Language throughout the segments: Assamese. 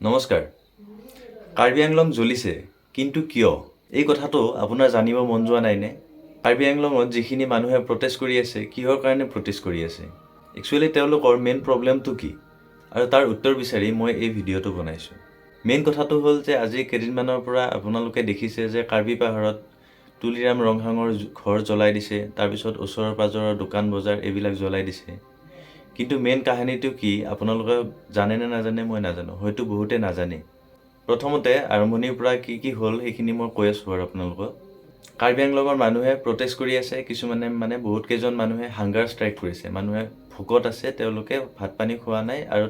নমস্কাৰ। কাৰ্বি আংলং জ্বলিছে, কিন্তু কিয়? এই কথাটো আপোনাৰ জানিব মন যোৱা নাইনে? কাৰ্বি আংলঙত যিখিনি মানুহে প্ৰটেষ্ট কৰি আছে, কিহৰ কাৰণে প্ৰটেষ্ট কৰি আছে? একচুৱেলি তেওঁলোকৰ মেইন প্ৰব্লেমটো কি? আৰু তাৰ উত্তৰ বিচাৰি মই এই ভিডিঅ'টো বনাইছোঁ। মেইন কথাটো হ'ল যে আজি কেইদিনমানৰ পৰা আপোনালোকে দেখিছে যে কাৰ্বি পাহাৰত তুলিৰাম ৰংহাঙৰ ঘৰ জ্বলাই দিছে, তাৰপিছত ওচৰৰ পাজৰৰ দোকান বজাৰ এইবিলাক জ্বলাই দিছে। কিন্তু মেইন কাহিনীটো কি আপোনালোকে জানে নে নাজানে মই নাজানো, হয়তো বহুতে নাজানে। প্ৰথমতে আৰম্ভণিৰ পৰা কি হ'ল সেইখিনি মই কৈ আছোঁ আৰু আপোনালোকক। কাৰ্বি আংলঙৰ মানুহে প্ৰটেষ্ট কৰি আছে, কিছুমানে বহুত কেইজন মানুহে হাংগাৰ ষ্ট্ৰাইক কৰিছে। মানুহে ভোকত আছে, তেওঁলোকে ভাত পানী খোৱা নাই আৰু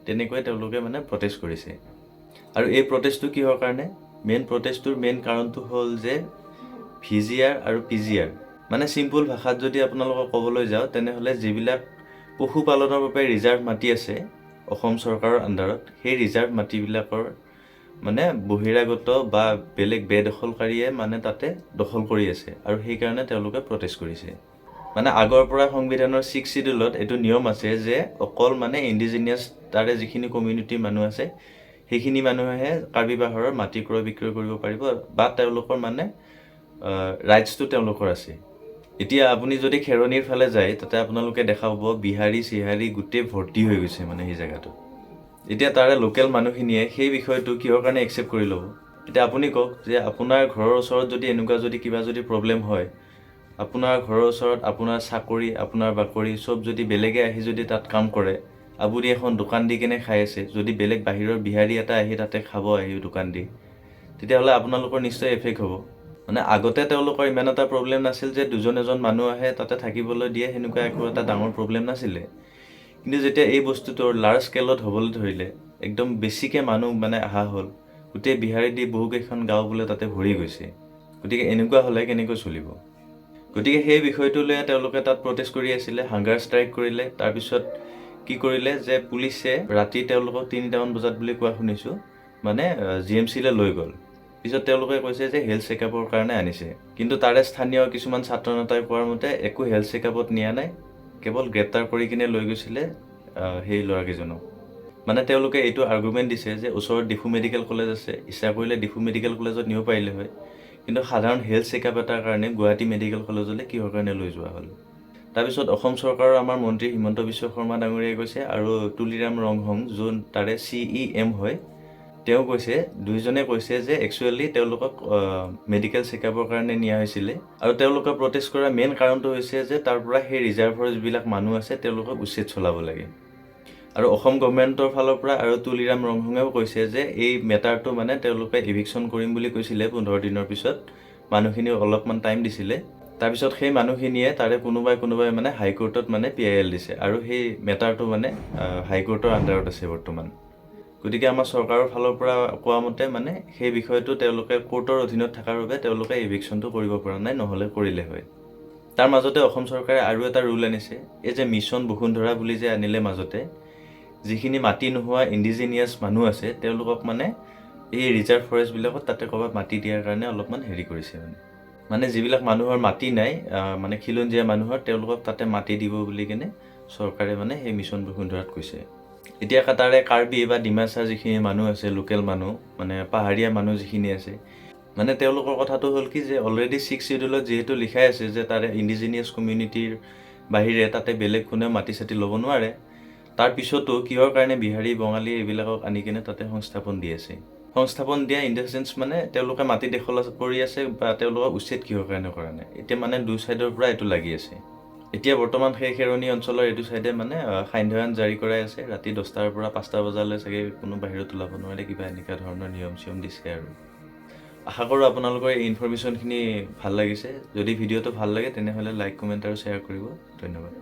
তেনেকৈ তেওঁলোকে প্ৰটেষ্ট কৰিছে। আৰু এই প্ৰটেষ্টটো কিহৰ কাৰণে? প্ৰটেষ্টটোৰ মেইন কাৰণটো হ'ল যে VGR আৰু PGR। চিম্পল ভাষাত যদি আপোনালোকক ক'বলৈ যাওঁ তেনেহ'লে যিবিলাক পশুপালনৰ বাবে ৰিজাৰ্ভ মাটি আছে অসম চৰকাৰৰ আণ্ডাৰত, সেই ৰিজাৰ্ভ মাটিবিলাকৰ বহিৰাগত বা বেলেগ বেদখলকাৰীয়ে তাতে দখল কৰি আছে আৰু সেইকাৰণে তেওঁলোকে প্ৰটেষ্ট কৰিছে। আগৰ পৰা সংবিধানৰ 6 শিডিউলত এইটো নিয়ম আছে যে অকল ইণ্ডিজিনিয়াছ তাৰে যিখিনি কমিউনিটিৰ মানুহ আছে সেইখিনি মানুহেহে কাৰ্বি পাহাৰৰ মাটি ক্ৰয় বিক্ৰয় কৰিব পাৰিব বা তেওঁলোকৰ ৰাইটছটো তেওঁলোকৰ আছে। এতিয়া আপুনি যদি খেৰণীৰ ফালে যায় তাতে আপোনালোকে দেখা পাব বিহাৰী চিহাৰী গোটেই ভৰ্তি হৈ গৈছে সেই জেগাটো। এতিয়া তাৰে লোকেল মানুহখিনিয়ে সেই বিষয়টো কিহৰ কাৰণে একচেপ্ট কৰি ল'ব? এতিয়া আপুনি কওক যে আপোনাৰ ঘৰৰ ওচৰত যদি এনেকুৱা কিবা প্ৰব্লেম হয়, আপোনাৰ ঘৰৰ ওচৰত আপোনাৰ চাকৰি, আপোনাৰ বাকৰি চব যদি বেলেগে আহি যদি তাত কাম কৰে, আপুনি এখন দোকান দি কেনে খাই আছে, যদি বেলেগ বাহিৰৰ বিহাৰী এটা আহি তাতে খাব আহি দোকান দি, তেতিয়াহ'লে আপোনালোকৰ নিশ্চয় এফেক্ট হ'ব। আগতে তেওঁলোকৰ ইমান এটা প্ৰব্লেম নাছিল যে দুজন এজন মানুহ আহে তাতে থাকিবলৈ দিয়ে, সেনেকুৱা একো এটা ডাঙৰ প্ৰব্লেম নাছিলে। কিন্তু যেতিয়া এই বস্তুটো লাৰ্জ স্কেলত হ'বলৈ ধৰিলে, একদম বেছিকৈ মানুহ অহা হ'ল, গোটেই বিহাৰী দি বহুকেইখন গাঁও বোলে তাতে ভৰি গৈছে। গতিকে এনেকুৱা হ'লে কেনেকৈ চলিব? গতিকে সেই বিষয়টো লৈ তেওঁলোকে তাত প্ৰটেষ্ট কৰি আছিলে, হাংগাৰ ষ্ট্ৰাইক কৰিলে। তাৰপিছত কি কৰিলে যে পুলিচে ৰাতি তেওঁলোকক 3টামান বজাত বুলি কোৱা শুনিছোঁ GMCলৈ লৈ গ'ল। পিছত তেওঁলোকে কৈছে যে হেল্থ চেকআপৰ কাৰণে আনিছে। কিন্তু তাৰে স্থানীয় কিছুমান ছাত্ৰ নেতাই কোৱাৰ মতে একো হেল্থ চেকআপত নিয়া নাই, কেৱল গ্ৰেপ্তাৰ কৰি কিনে লৈ গৈছিলে সেই ল'ৰাকেইজনক। তেওঁলোকে এইটো আৰ্গুমেণ্ট দিছে যে ওচৰত ডিফু মেডিকেল কলেজ আছে, ইচ্ছা কৰিলে ডিফু মেডিকেল কলেজত নিব পাৰিলে হয়, কিন্তু সাধাৰণ হেল্থ চেকআপ এটাৰ কাৰণে গুৱাহাটী মেডিকেল কলেজলৈ কিহৰ কাৰণে লৈ যোৱা হ'ল? তাৰপিছত অসম চৰকাৰৰ আমাৰ মন্ত্ৰী হিমন্ত বিশ্ব শৰ্মা ডাঙৰীয়াই কৈছে আৰু তুলিৰাম ৰংহং যোন তাৰে CEM হয়, তেওঁ কৈছে, দুইজনে কৈছে যে একচুৱেলি তেওঁলোকক মেডিকেল চেকআপৰ কাৰণে নিয়া হৈছিলে আৰু তেওঁলোকে প্ৰটেষ্ট কৰাৰ মেইন কাৰণটো হৈছে যে তাৰ পৰা সেই ৰিজাৰ্ভৰ যিবিলাক মানুহ আছে তেওঁলোকক উচ্ছেদ চলাব লাগে। আৰু অসম গভৰ্ণমেণ্টৰ ফালৰ পৰা আৰু তুলিৰাম ৰংহঙেও কৈছে যে এই মেটাৰটো তেওঁলোকে ইভিকশ্যন কৰিম বুলি কৈছিলে 15 দিনৰ পিছত, মানুহখিনিও অলপমান টাইম দিছিলে। তাৰপিছত সেই মানুহখিনিয়ে তাৰে কোনোবাই হাইকোৰ্টত PIL দিছে আৰু সেই মেটাৰটো হাইকোৰ্টৰ আণ্ডাৰত আছে বৰ্তমান। গতিকে আমাৰ চৰকাৰৰ ফালৰ পৰা কোৱা মতে সেই বিষয়টো তেওঁলোকে কোৰ্টৰ অধীনত থকাৰ বাবে তেওঁলোকে ইভিকশ্যনটো কৰিব পৰা নাই, নহ'লে কৰিলে হয়। তাৰ মাজতে অসম চৰকাৰে আৰু এটা ৰুল আনিছে, এই যে মিছন বসুন্ধৰা বুলি যে আনিলে মাজতে, যিখিনি মাটি নোহোৱা ইণ্ডিজিনিয়াছ মানুহ আছে তেওঁলোকক এই ৰিজাৰ্ভ ফৰেষ্টবিলাকত তাতে ক'ৰবাত মাটি দিয়াৰ কাৰণে অলপমান হেৰি কৰিছে যিবিলাক মানুহৰ মাটি নাই, খিলঞ্জীয়া মানুহৰ, তেওঁলোকক তাতে মাটি দিব বুলি কেনে চৰকাৰে সেই মিছন বসুন্ধৰাত কৈছে। এতিয়া তাৰে কাৰ্বি বা ডিমাছাৰ যিখিনি মানুহ আছে, লোকেল মানুহ পাহাৰীয়া মানুহ যিখিনি আছে, তেওঁলোকৰ কথাটো হ'ল কি যে অলৰেডি 6 শিডিউলত যিহেতু লিখাই আছে যে তাৰে ইণ্ডিজিনিয়াছ কমিউনিটিৰ বাহিৰে তাতে বেলেগ কোনেও মাটি চাটি ল'ব নোৱাৰে, তাৰ পিছতো কিহৰ কাৰণে বিহাৰী বঙালী এইবিলাকক আনি কেনে তাতে সংস্থাপন দি আছে? সংস্থাপন দিয়া ইন দ্য চেন্স তেওঁলোকে মাটি দখল কৰি আছে বা তেওঁলোকক উচ্ছেদ কিহৰ কাৰণে কৰা নাই? এতিয়া দুই চাইডৰ পৰা এইটো লাগি আছে। এতিয়া বৰ্তমান সেই খেৰণী অঞ্চলৰ এইটো চাইডে সান্ধ্য আইন জাৰি কৰাই আছে, ৰাতি 10টাৰ পৰা 5টা বজালৈ চাগে কোনো বাহিৰত ওলাব নোৱাৰে, কিবা এনেকুৱা ধৰণৰ নিয়ম চিয়ম দিছে আৰু। আশা কৰোঁ আপোনালোকৰ এই ইনফৰমেশ্যনখিনি ভাল লাগিছে। যদি ভিডিঅ'টো ভাল লাগে তেনেহ'লে লাইক, কমেণ্ট আৰু শ্বেয়াৰ কৰিব। ধন্যবাদ।